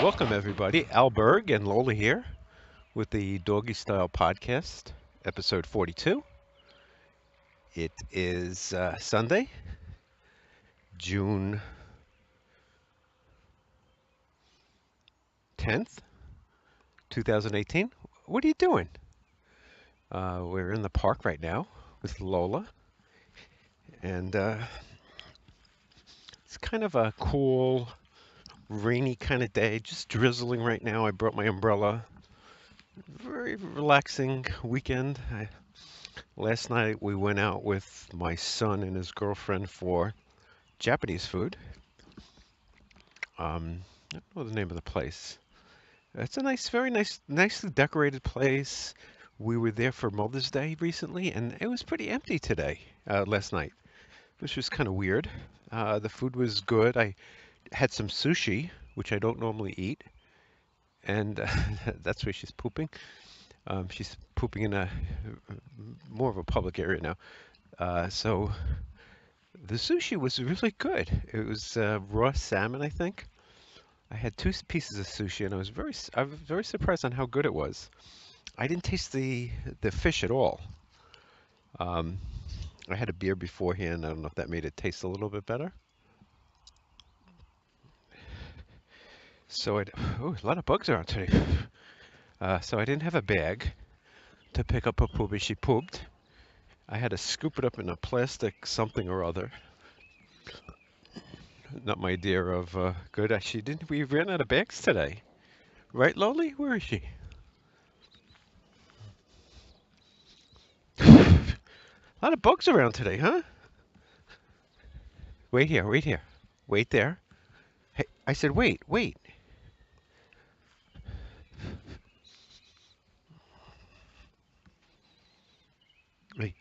Welcome, everybody. Al Berg and Lola here with the Doggy Style Podcast, episode 42. It is Sunday, June 10th, 2018. What are you doing? We're in the park right now with Lola, and it's kind of a cool, rainy kind of day, just drizzling right now. I brought my umbrella. Very relaxing weekend. Last night we went out with my son and his girlfriend for Japanese food. I don't know the name of the place. It's a nice, very nice, nicely decorated place. We were there for Mother's Day recently, and it was pretty empty today, last night, which was kind of weird. The food was good. I had some sushi, which I don't normally eat, and that's where she's pooping. She's pooping in a more of a public area now. So the sushi was really good. It was raw salmon, I think. I had two pieces of sushi, and I was very surprised on how good it was. I didn't taste the fish at all. Um, I had a beer beforehand. I don't know if that made it taste a little bit better. Oh, a lot of bugs around today. So I didn't have a bag to pick up her poop as she pooped. I had to scoop it up in a plastic something or other. Not my idea of good. Actually, didn't we ran out of bags today? Right, Loli? Where is she? A lot of bugs around today, huh? Wait here, wait here. Wait there. Hey, I said wait, wait. Wait.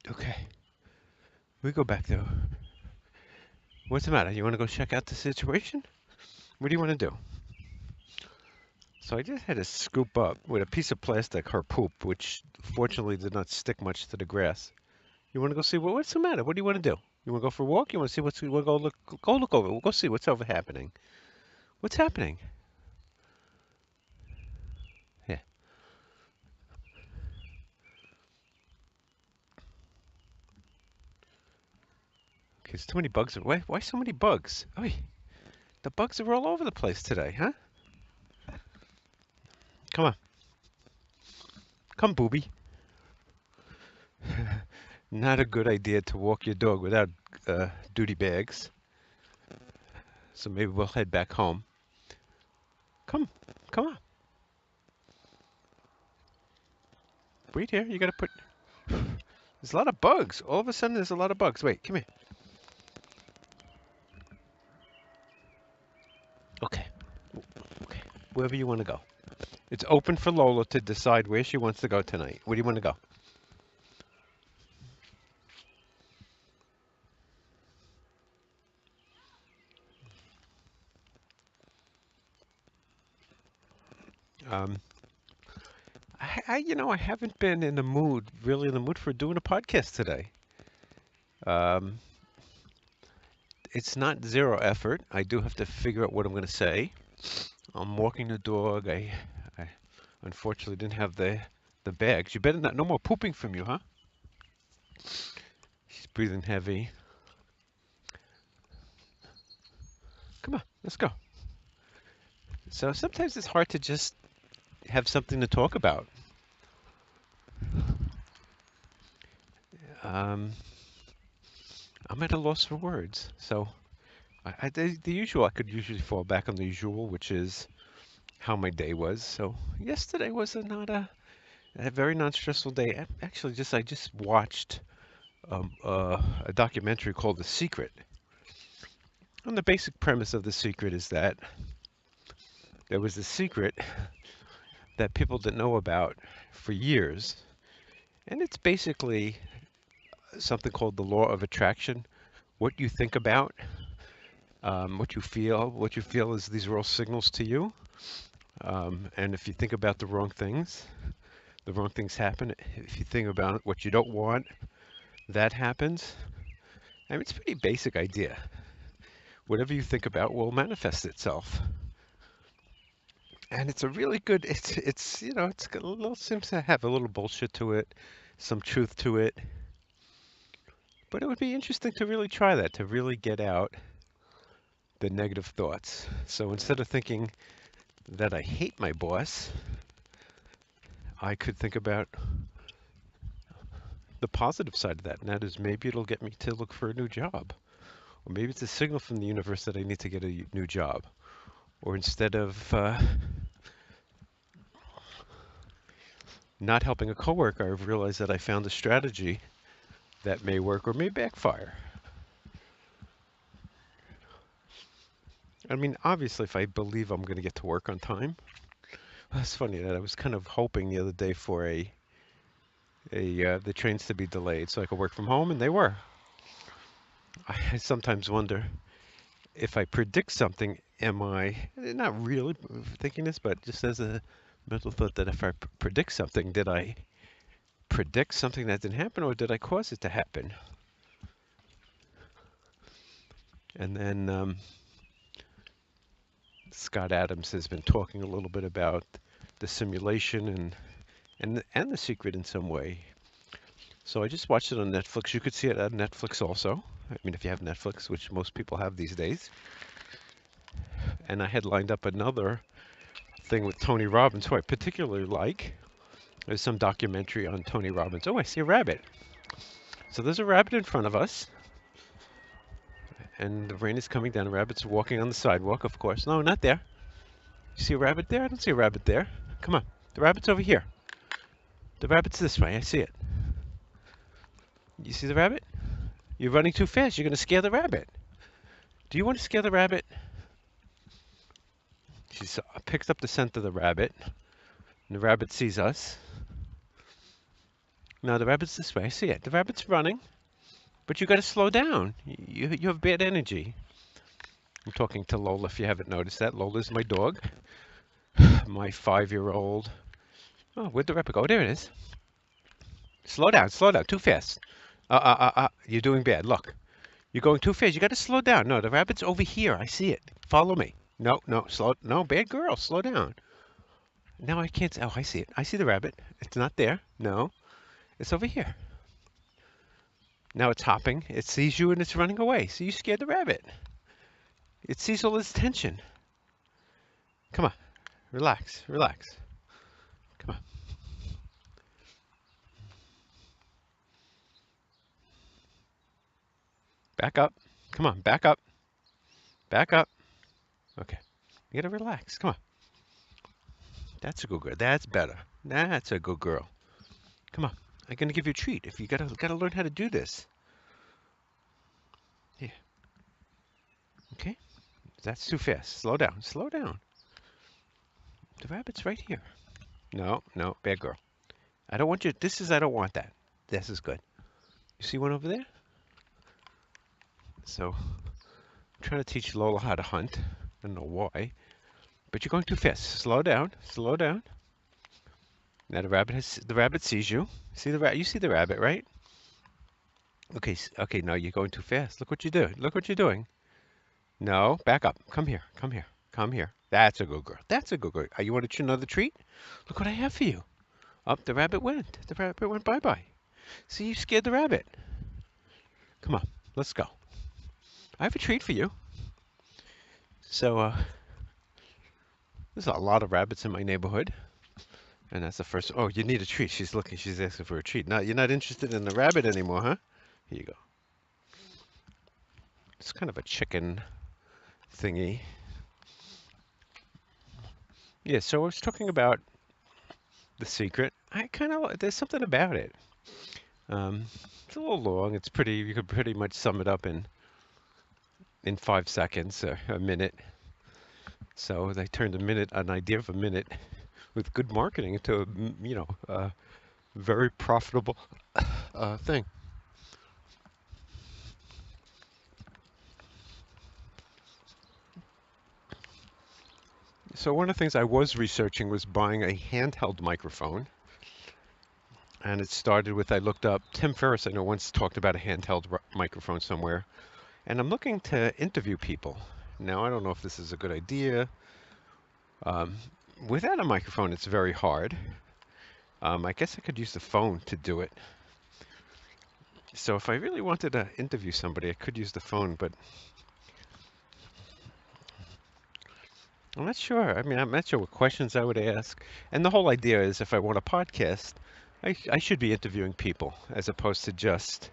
Okay. We go back there. What's the matter? You want to go check out the situation? What do you want to do? So I just had to scoop up with a piece of plastic her poop, which fortunately did not stick much to the grass. You want to go see what's the matter? What do you want to do? You want to go for a walk? You want to see what's? You want to go look over. We'll go see what's over happening. What's happening? Yeah. Okay, there's too many bugs. Why so many bugs? Oh, the bugs are all over the place today, huh? Come on, come, booby. Not a good idea to walk your dog without duty bags. So maybe we'll head back home. Come, come on. Wait here. You gotta put. There's a lot of bugs. All of a sudden, there's a lot of bugs. Wait, come here. Okay. Okay. Wherever you want to go. It's open for Lola to decide where she wants to go tonight. Where do you want to go? Um, I haven't been in the mood, really in the mood for doing a podcast today. Um, it's not zero effort. I do have to figure out what I'm going to say. I'm walking the dog. I unfortunately didn't have the bags. You better not, no more pooping from you, huh? She's breathing heavy. Come on, let's go. So sometimes it's hard to just have something to talk about. Um, I'm at a loss for words. So the usual, I could usually fall back on the usual, which is how my day was. So yesterday was not a very non-stressful day. Actually, I just watched a documentary called The Secret. And the basic premise of The Secret is that there was a secret that people didn't know about for years, and it's basically something called the law of attraction. What you think about, what you feel is these are all signals to you. And if you think about the wrong things happen. If you think about what you don't want, that happens. I mean, it's a pretty basic idea. whatever you think about will manifest itself. And it's a really good, it's got a little, seems to have a little bullshit to it, some truth to it. But it would be interesting to really try that, to really get out the negative thoughts. So instead of thinking that I hate my boss, I could think about the positive side of that, and that is maybe it'll get me to look for a new job. Or maybe it's a signal from the universe that I need to get a new job. Or instead of not helping a coworker, I've realized that I found a strategy that may work or may backfire. I mean, obviously, if I believe I'm going to get to work on time, it's funny that I was kind of hoping the other day for the trains to be delayed so I could work from home, and they were. I sometimes wonder if I predict something, am I not really thinking this, but just as a mental thought that if I predict something, did I predict something that didn't happen, or did I cause it to happen? And then Scott Adams has been talking a little bit about the simulation and the secret in some way. So I just watched it on Netflix. You could see it on Netflix also. I mean, if you have Netflix, which most people have these days. And I had lined up another thing with Tony Robbins, who I particularly like. There's some documentary on Tony Robbins. Oh, I see a rabbit. So there's a rabbit in front of us. And the rain is coming down. The rabbit's walking on the sidewalk, of course. No, not there. You see a rabbit there? I don't see a rabbit there. Come on. The rabbit's over here. The rabbit's this way. I see it. You see the rabbit? You're running too fast. You're going to scare the rabbit. Do you want to scare the rabbit? She's picked up the scent of the rabbit. And the rabbit sees us. Now the rabbit's this way. I see it. The rabbit's running. But you got to slow down. You have bad energy. I'm talking to Lola, if you haven't noticed that. Lola's my dog. My 5-year-old. Oh, where'd the rabbit go? There it is. Slow down, too fast. You're doing bad. Look, you're going too fast. You got to slow down. No, the rabbit's over here. I see it. Follow me. No, bad girl. Slow down. Now I can't. Oh, I see it. I see the rabbit. It's not there. No, it's over here. Now it's hopping. It sees you and it's running away. So you scared the rabbit. It sees all this tension. Come on. Relax. Come on. Back up. Come on, back up. Back up. Okay. You gotta relax. Come on. That's a good girl. That's better. That's a good girl. Come on. I'm gonna give you a treat. If you gotta learn how to do this. Yeah. Okay. That's too fast. Slow down. The rabbit's right here. No, bad girl. I don't want you. I don't want that. This is good. You see one over there? So, I'm trying to teach Lola how to hunt. I don't know why. But you're going too fast. Slow down. Now the rabbit sees you. See the rabbit? You see the rabbit, right? Okay, no, you're going too fast. Look what you're doing. No, back up. Come here. That's a good girl. You want to chew another treat? Look what I have for you. Up, the rabbit went. Bye-bye. See, you scared the rabbit. Come on, let's go. I have a treat for you. So, there's a lot of rabbits in my neighborhood. And that's the first. Oh, you need a treat. She's asking for a treat. No, you're not interested in the rabbit anymore, huh? Here you go. It's kind of a chicken thingy. Yeah, so I was talking about The Secret. There's something about it. It's a little long. You could pretty much sum it up in 5 seconds or a minute. So they turned an idea of a minute with good marketing into a very profitable thing. So one of the things I was researching was buying a handheld microphone. And it started with, I looked up, Tim Ferriss, I know, once talked about a handheld microphone somewhere. and I'm looking to interview people. Now, I don't know if this is a good idea. Um, Without a microphone, it's very hard. I guess I could use the phone to do it. So if I really wanted to interview somebody, I could use the phone, but I'm not sure. I mean, I'm not sure what questions I would ask. And the whole idea is if I want a podcast, I should be interviewing people as opposed to just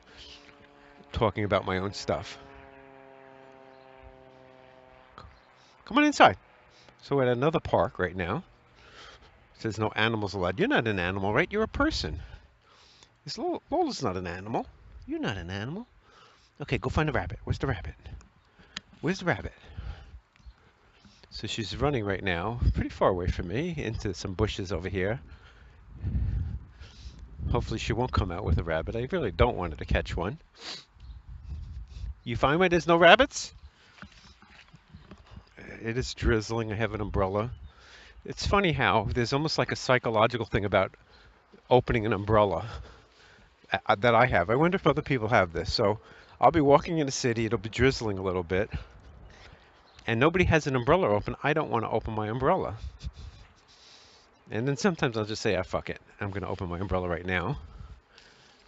talking about my own stuff. Come on inside. So we're at another park right now. It says no animals allowed. You're not an animal, right? You're a person. This Lola's not an animal. You're not an animal. Okay, go find a rabbit. Where's the rabbit? Where's the rabbit? So she's running right now, pretty far away from me, into some bushes over here. Hopefully she won't come out with a rabbit. I really don't want her to catch one. You find why there's no rabbits? It is drizzling. I have an umbrella. It's funny how there's almost like a psychological thing about opening an umbrella that I have. I wonder if other people have this. So I'll be walking in the city. It'll be drizzling a little bit. And nobody has an umbrella open. I don't want to open my umbrella. And then sometimes I'll just say, ah, fuck it. I'm going to open my umbrella right now.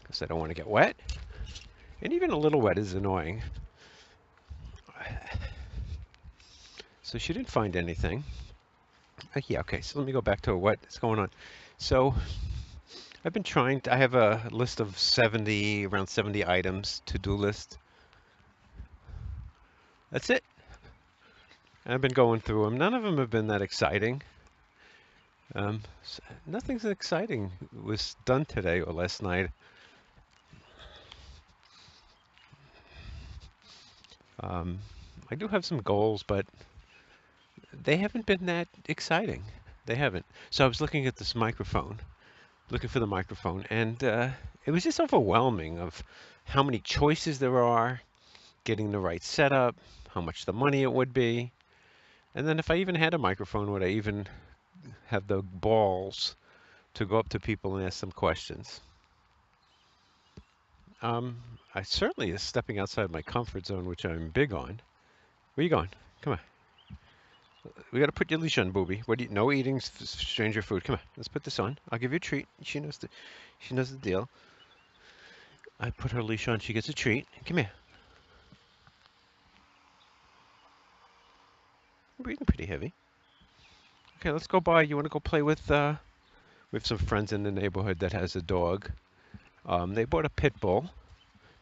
Because I don't want to get wet. And even a little wet is annoying. So she didn't find anything. Yeah, okay, so let me go back to what's going on. So I've been trying to, I have a list of around 70 items, to-do list. That's it. I've been going through them. None of them have been that exciting. Nothing's exciting was done today or last night. I do have some goals, but they haven't been that exciting. They haven't. So I was looking at this microphone, looking for the microphone, and it was just overwhelming of how many choices there are, getting the right setup, how much the money it would be, and then if I even had a microphone, would I even have the balls to go up to people and ask them questions? I certainly is stepping outside my comfort zone, which I'm big on. Where you going? Come on. We got to put your leash on, booby. What do you? No eating stranger food. Come on, let's put this on. I'll give you a treat. She knows the deal. I put her leash on. She gets a treat. Come here. You're breathing pretty heavy. Okay, let's go by. You want to go play with? We have some friends in the neighborhood that has a dog. They bought a pit bull.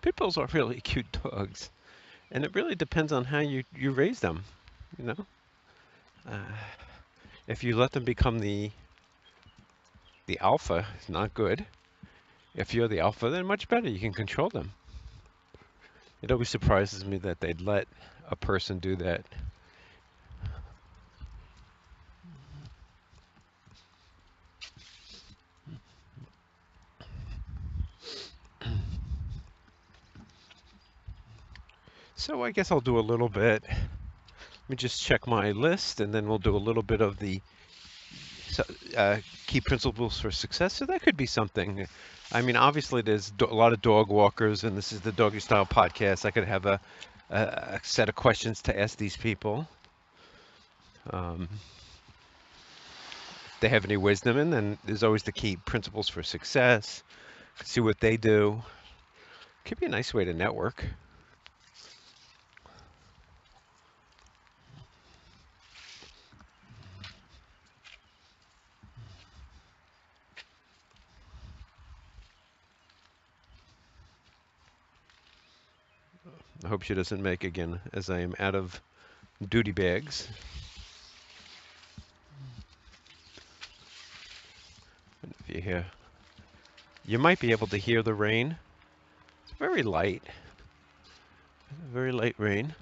Pit bulls are really cute dogs, and it really depends on how you raise them. You know, if you let them become the alpha, it's not good. If you're the alpha, then much better. You can control them. It always surprises me that they'd let a person do that. So I guess I'll do a little bit. Let me just check my list, and then we'll do a little bit of the key principles for success. So that could be something. I mean, obviously, there's a lot of dog walkers, and this is the Doggy Style podcast. I could have a set of questions to ask these people. If they have any wisdom, and then there's always the key principles for success. See what they do. Could be a nice way to network. I hope she doesn't make again, as I am out of duty bags. If you hear, you might be able to hear the rain. It's very light rain.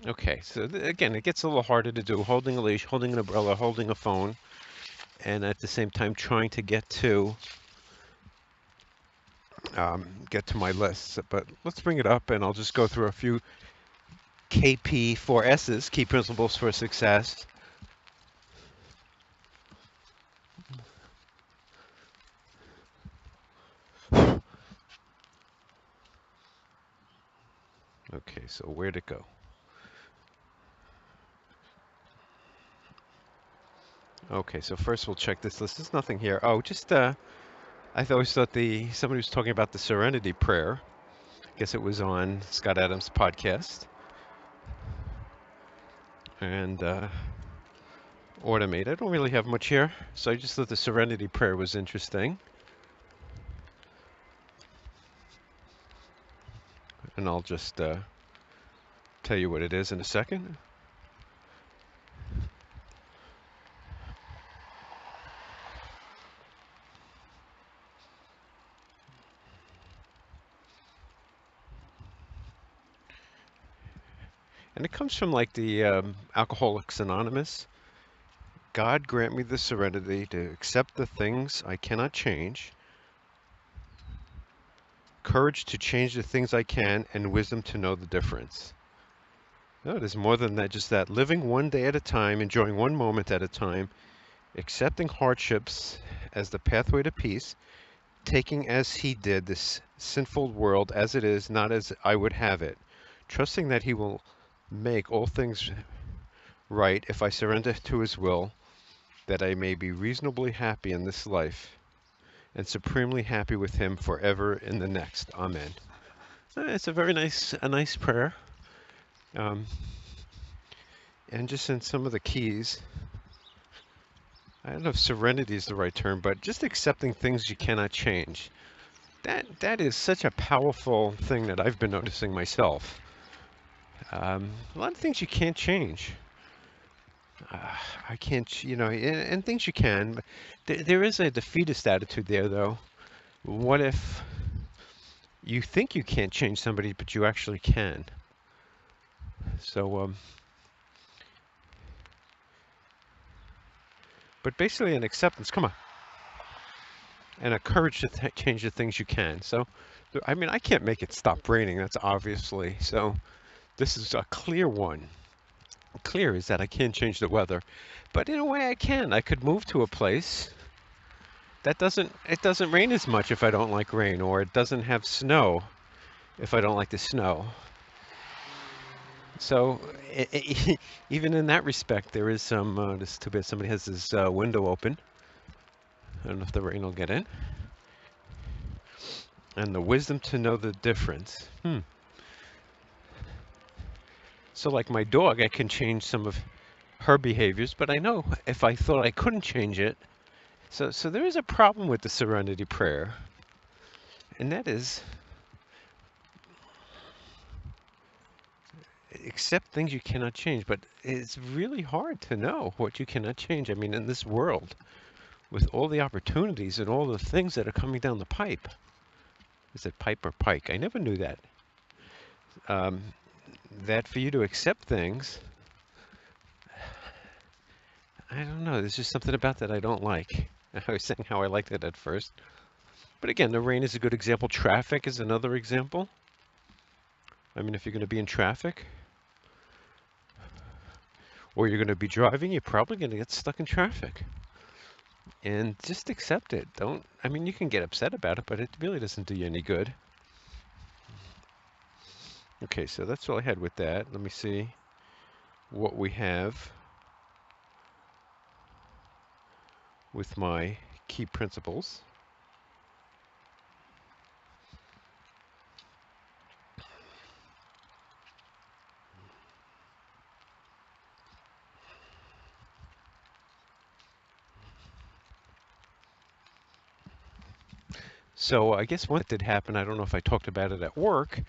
Okay, so again, it gets a little harder to do, holding a leash, holding an umbrella, holding a phone, and at the same time trying to get to my list. But let's bring it up, and I'll just go through a few KP4S's, key principles for success. Okay, so where'd it go? Okay, so first we'll check this list. There's nothing here. Oh, just I always thought somebody was talking about the Serenity Prayer. I guess it was on Scott Adams' podcast and Automate. I don't really have much here, so I just thought the Serenity Prayer was interesting, and I'll just tell you what it is in a second. And it comes from like the Alcoholics Anonymous. God grant me the serenity to accept the things I cannot change, courage to change the things I can, and wisdom to know the difference. No, it is more than that, just that living one day at a time, enjoying one moment at a time, accepting hardships as the pathway to peace, taking as he did this sinful world as it is, not as I would have it, trusting that he will make all things right if I surrender to his will, that I may be reasonably happy in this life and supremely happy with him forever in the next. Amen. It's a very nice prayer. Um, and just in some of the keys, I don't know if serenity is the right term, but just accepting things you cannot change. That is such a powerful thing that I've been noticing myself. A lot of things you can't change. Uh, I can't, and things you can. But there is a defeatist attitude there, though. What if you think you can't change somebody, but you actually can? So, but basically an acceptance, come on, and a courage to change the things you can. So, I mean, I can't make it stop raining, that's obviously. So, this is a clear one. Clear is that I can't change the weather, but in a way I can. I could move to a place that it doesn't rain as much if I don't like rain, or it doesn't have snow if I don't like the snow. So even in that respect, there is some. It's too bad somebody has this window open. I don't know if the rain will get in. And the wisdom to know the difference. So like my dog, I can change some of her behaviors, but I know if I thought I couldn't change it. So there is a problem with the Serenity Prayer, and that is accept things you cannot change. But it's really hard to know what you cannot change. I mean, in this world, with all the opportunities and all the things that are coming down the pipe. Is it pipe or pike? I never knew that. Um, that for you to accept things, I don't know. There's just something about that I don't like. I was saying how I liked it at first. But again, the rain is a good example. Traffic is another example. I mean, if you're going to be in traffic or you're going to be driving, you're probably going to get stuck in traffic. And just accept it. I mean, you can get upset about it, but it really doesn't do you any good. Okay, so that's all I had with that. Let me see what we have with my key principles. So I guess one that did happen, I don't know if I talked about it at work,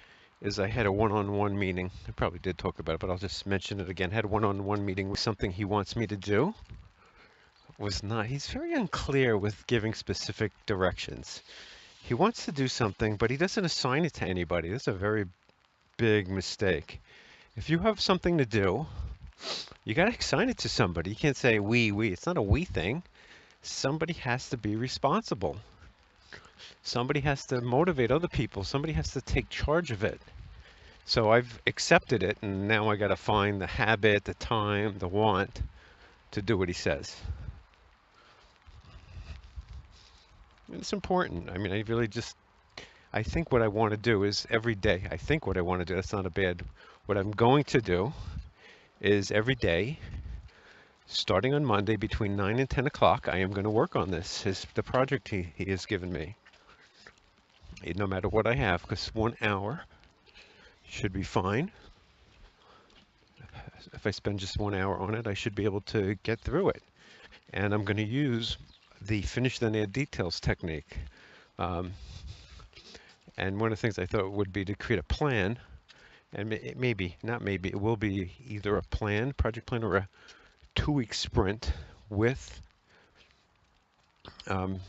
is I had a one-on-one meeting. I probably did talk about it, but I'll just mention it again. Had a one-on-one meeting with something he wants me to do. He's very unclear with giving specific directions. He wants to do something, but he doesn't assign it to anybody. That's a very big mistake. If you have something to do, you got to assign it to somebody. You can't say we. It's not a we thing. Somebody has to be responsible. Somebody has to motivate other people. Somebody has to take charge of it. So I've accepted it, and now I got to find the habit, the time, the want to do what he says. It's important. I mean, I really just I think what I want to do is every day, I think what I want to do, that's not a bad, what I'm going to do is every day, starting on Monday between 9 and 10 o'clock, I am going to work on this, the project he has given me, no matter what I have, because 1 hour should be fine. If I spend just 1 hour on it, I should be able to get through it. And I'm going to use the finish then add details technique. Um, and one of the things I thought would be to create a plan, and maybe, not maybe, it will be either a plan, project plan, or a 2-week sprint with um,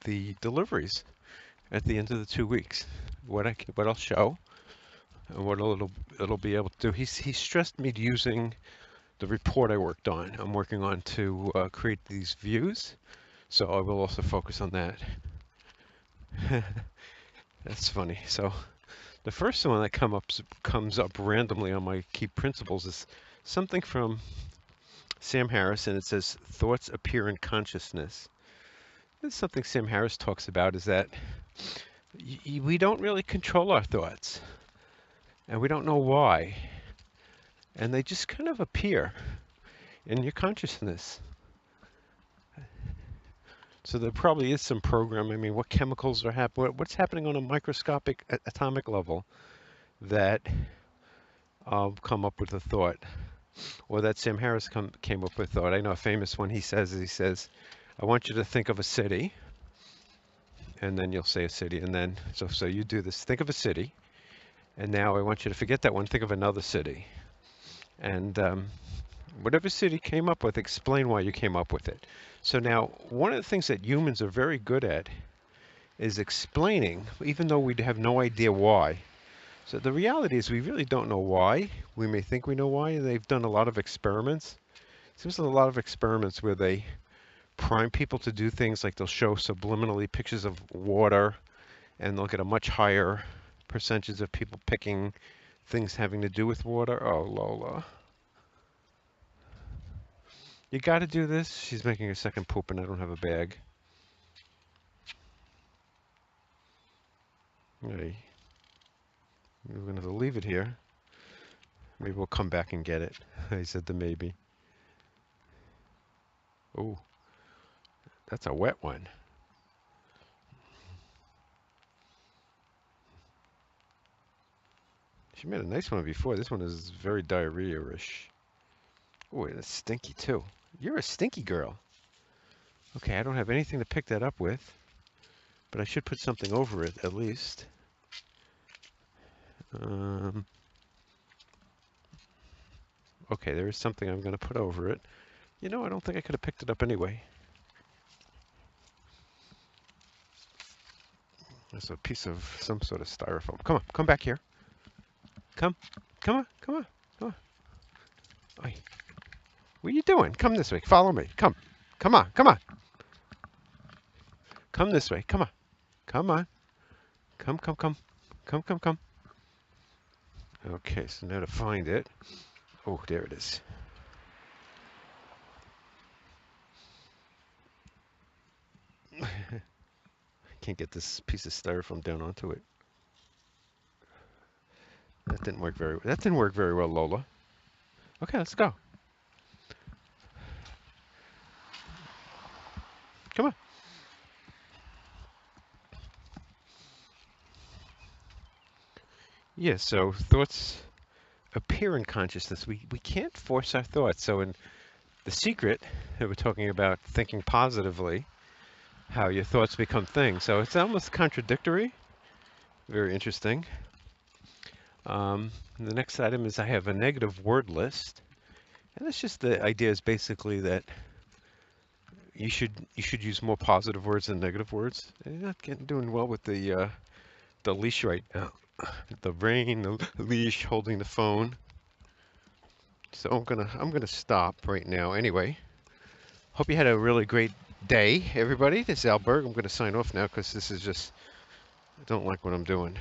the deliveries at the end of the 2 weeks. What I'll show, and what it'll be able to do. He stressed me using the report I worked on. I'm working on to create these views, so I will also focus on that. That's funny. So the first one that comes up randomly on my key principles is something from Sam Harris, and it says thoughts appear in consciousness. This is something Sam Harris talks about, is that we don't really control our thoughts, and we don't know why, and they just kind of appear in your consciousness. So there probably is some program. I mean, what chemicals are happening? What's happening on a microscopic atomic level that come up with a thought, or that Sam Harris came up with thought. I know a famous one he says, I want you to think of a city, and then you'll say a city, and then, so you do this, think of a city, and now I want you to forget that one, think of another city. And whatever city came up with, explain why you came up with it. So now, one of the things that humans are very good at is explaining, even though we have no idea why. So the reality is we really don't know why. We may think we know why, and they've done a lot of experiments. There's a lot of experiments where they prime people to do things like they'll show subliminally pictures of water, and they'll get a much higher percentage of people picking things having to do with water. Oh, Lola. You got to do this. She's making a second poop, and I don't have a bag. Hey. We're going to leave it here. Maybe we'll come back and get it. I said the maybe. Oh, that's a wet one. She made a nice one before. This one is very diarrhea-ish. Oh, it's stinky too. You're a stinky girl. Okay, I don't have anything to pick that up with, but I should put something over it at least. Okay, there is something I'm going to put over it. You know, I don't think I could have picked it up anyway. There's a piece of some sort of styrofoam. Come on, come back here. Come on, come on, come on. Oi. What are you doing? Come this way. Follow me. Come on, come on. Come this way. Come on. Come on. Come. Okay, so now to find it. Oh, there it is. I can't get this piece of styrofoam down onto it. That didn't work very well, Lola. Okay, let's go. Come on. Yeah, so thoughts appear in consciousness. We can't force our thoughts. So in The Secret, we're talking about thinking positively, how your thoughts become things. So it's almost contradictory. Very interesting. The next item is I have a negative word list. And that's just the idea is basically that you should use more positive words than negative words. And you're not doing well with the leash right now. The rain, the leash, holding the phone. So I'm gonna stop right now. Anyway, hope you had a really great day, everybody. This is Al Berg. I'm gonna sign off now because this is just I don't like what I'm doing.